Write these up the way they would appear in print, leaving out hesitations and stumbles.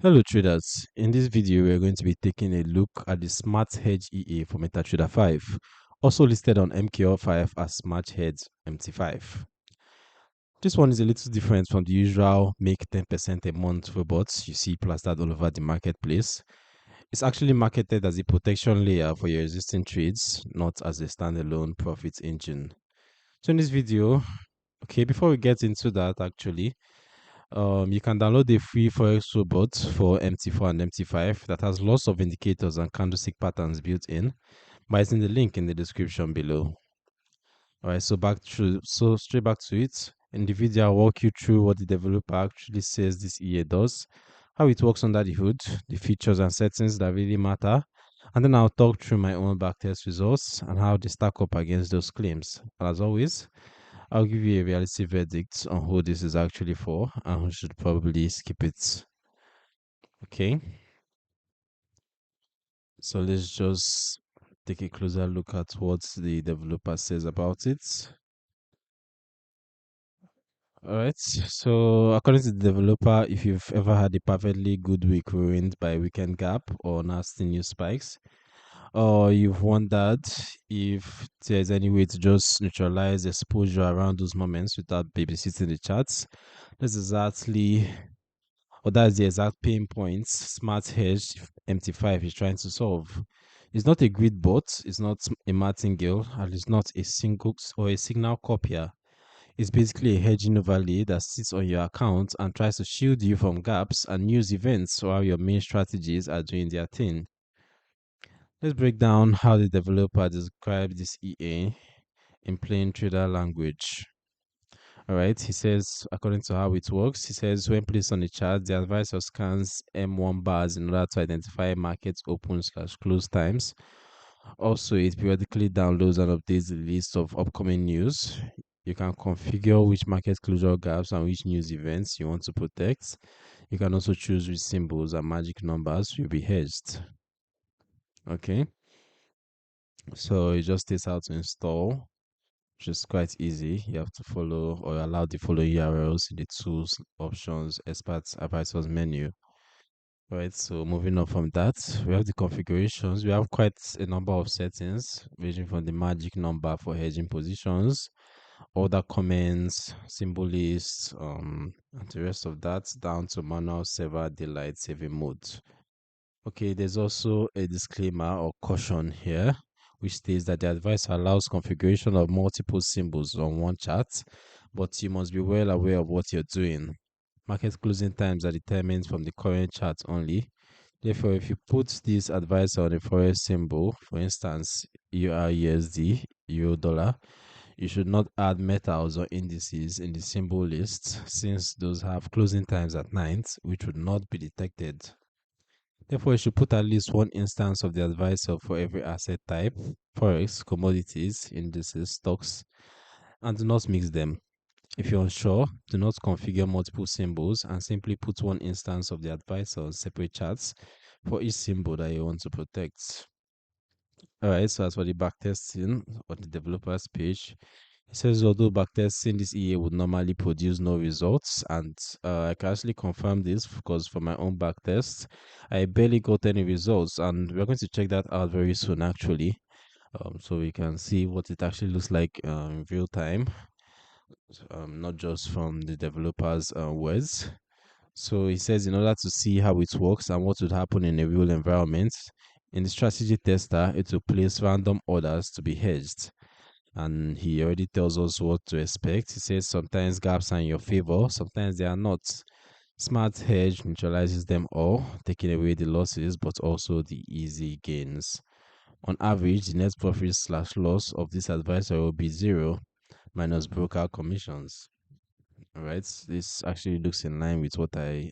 Hello traders, in this video we are going to be taking a look at the Smart Hedge EA for MetaTrader 5, also listed on MKO5 as Smart Hedge MT5. This one is a little different from the usual make 10% a month robots you see plastered all over the marketplace. It's actually marketed as a protection layer for your existing trades, not as a standalone profit engine. So in this video, before we get into that you can download the free Forex robot for MT4 and MT5 that has lots of indicators and candlestick patterns built in by using the link in the description below. Alright, so straight back to it. In the video, I'll walk you through what the developer actually says this EA does, how it works under the hood, the features and settings that really matter, and then I'll talk through my own backtest results and how they stack up against those claims. And as always, I'll give you a realistic verdict on who this is actually for and who should probably skip it. Okay, so let's just take a closer look at what the developer says about it. Alright, so according to the developer, if you've ever had a perfectly good week ruined by weekend gap or nasty news spikes, or you've wondered if there's any way to just neutralize exposure around those moments without babysitting the charts, that's exactly that's the exact pain points Smart Hedge MT5 is trying to solve. It's not a grid bot, it's not a martingale, and it's not a single or a signal copier. It's basically a hedging overlay that sits on your account and tries to shield you from gaps and news events while your main strategies are doing their thing. Let's break down how the developer described this EA in plain trader language. All right, he says, according to how it works, he says when placed on the chart, the advisor scans M1 bars in order to identify market open/close times. Also, it periodically downloads and updates the list of upcoming news. You can configure which market closure gaps and which news events you want to protect. You can also choose which symbols and magic numbers will be hedged. Okay, so it just takes how to install, which is quite easy. You have to follow or allow the following URLs in the tools, options, experts, advisors menu. Right, so moving on from that, we have the configurations. We have quite a number of settings, ranging from the magic number for hedging positions, order comments, symbol lists, and the rest of that, down to manual server daylight saving mode. Okay, there's also a disclaimer or caution here, which states that the advice allows configuration of multiple symbols on one chart, but you must be well aware of what you're doing. Market closing times are determined from the current chart only. Therefore, if you put this advice on a forex symbol, for instance, EUR/USD, euro dollar, you should not add metals or indices in the symbol list since those have closing times at night, which would not be detected. Therefore, you should put at least one instance of the advisor for every asset type, forex, commodities, indices, stocks, and do not mix them. If you're unsure, do not configure multiple symbols and simply put one instance of the advisor on separate charts for each symbol that you want to protect. Alright, so as for the backtesting on the developer's page, it says although backtesting this EA would normally produce no results, and I can actually confirm this because for my own backtest, I barely got any results, and we're going to check that out very soon actually. So we can see what it actually looks like in real time, not just from the developer's words. So he says in order to see how it works and what would happen in a real environment, in the strategy tester, it will place random orders to be hedged. And he already tells us what to expect. He says sometimes gaps are in your favor, sometimes they are not. Smart hedge neutralizes them all, taking away the losses but also the easy gains. On average, the net profit/loss of this advisor will be zero minus broker commissions. All right, this actually looks in line with what I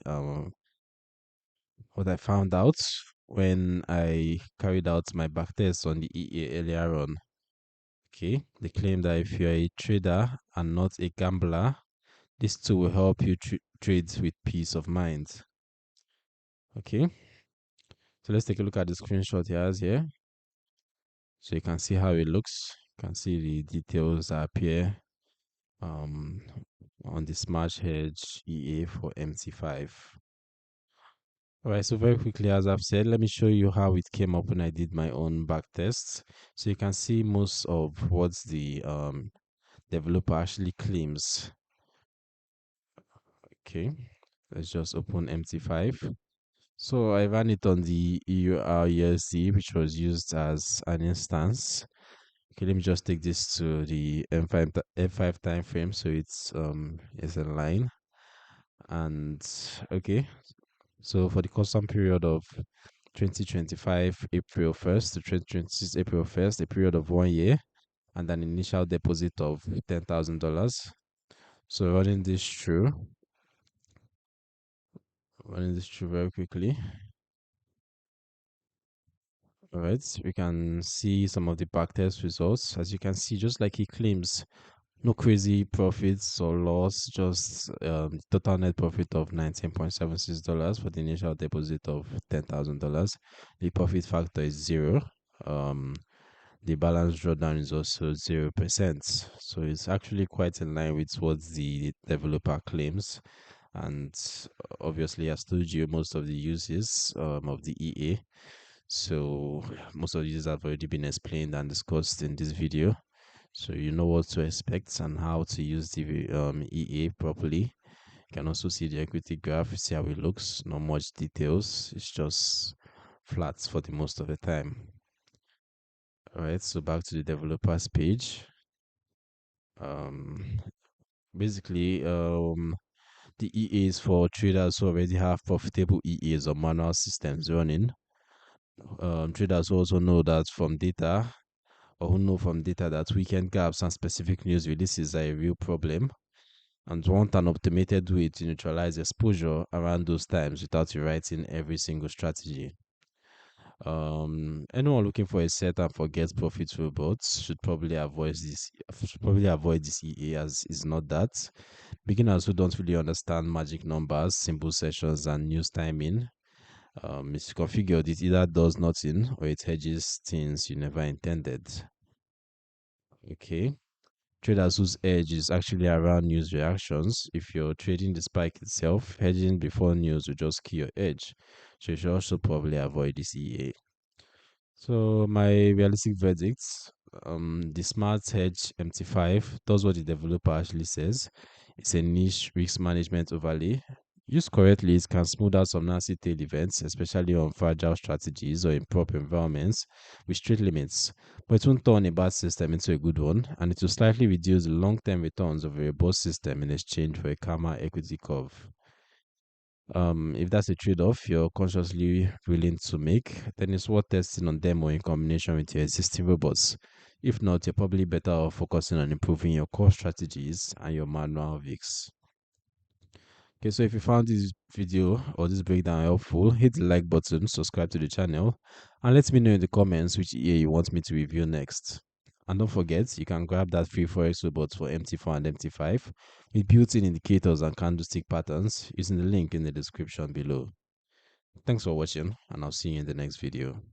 found out when I carried out my backtest on the EA earlier on. Okay, they claim that if you're a trader and not a gambler, this tool will help you trade with peace of mind. Okay, so let's take a look at the screenshot he has here. So you can see how it looks. You can see the details that appear um, on the Smart Hedge EA for MT5. All right, so very quickly, as I've said, let me show you how it came up when I did my own back tests. So you can see most of what the developer actually claims. Okay, let's just open MT5. So I ran it on the EUR which was used as an instance. Okay, let me just take this to the M5 time frame so it's in line. And okay, so for the custom period of 2025 April 1st to 2026 April 1st, a period of 1 year, and an initial deposit of $10,000. So running this through very quickly. All right, we can see some of the backtest results. As you can see, just like he claims, no crazy profits or loss, just total net profit of $19.76 for the initial deposit of $10,000. The profit factor is zero. Um, the balance drawdown is also 0%. So it's actually quite in line with what the developer claims. And obviously, as told you, most of the uses of the EA. So most of these have already been explained and discussed in this video. So you know what to expect and how to use the EA properly. You can also see the equity graph, see how it looks. Not much details. It's just flats for the most of the time. All right, so back to the developers page. Um, basically, the EAs for traders who already have profitable EAs or manual systems running. Traders also know that from data, or who know from data that weekend gaps and specific news releases are a real problem and want an automated way to neutralize exposure around those times without rewriting every single strategy. Anyone looking for a set and forget profit robots should probably avoid this EA as it's not that. Beginners who don't really understand magic numbers, simple sessions, and news timing. It's configured, it either does nothing or it hedges things you never intended. Okay. Traders whose edge is actually around news reactions. If you're trading the spike itself, hedging before news will just kill your edge. So you should also probably avoid this EA. So my realistic verdicts, the Smart Hedge MT5 does what the developer actually says. It's a niche risk management overlay. Used correctly, it can smooth out some nasty tail events, especially on fragile strategies or in prop environments with strict limits. But it won't turn a bad system into a good one, and it will slightly reduce the long-term returns of a robust system in exchange for a calmer equity curve. If that's a trade-off you're consciously willing to make, then it's worth testing on them or in combination with your existing robots. If not, you're probably better off focusing on improving your core strategies and your manual VIX. Okay, so if you found this video or this breakdown helpful, hit the like button, subscribe to the channel, and let me know in the comments which EA you want me to review next. And don't forget, you can grab that free Forex robot for MT4 and MT5 with built-in indicators and candlestick patterns using the link in the description below. Thanks for watching, and I'll see you in the next video.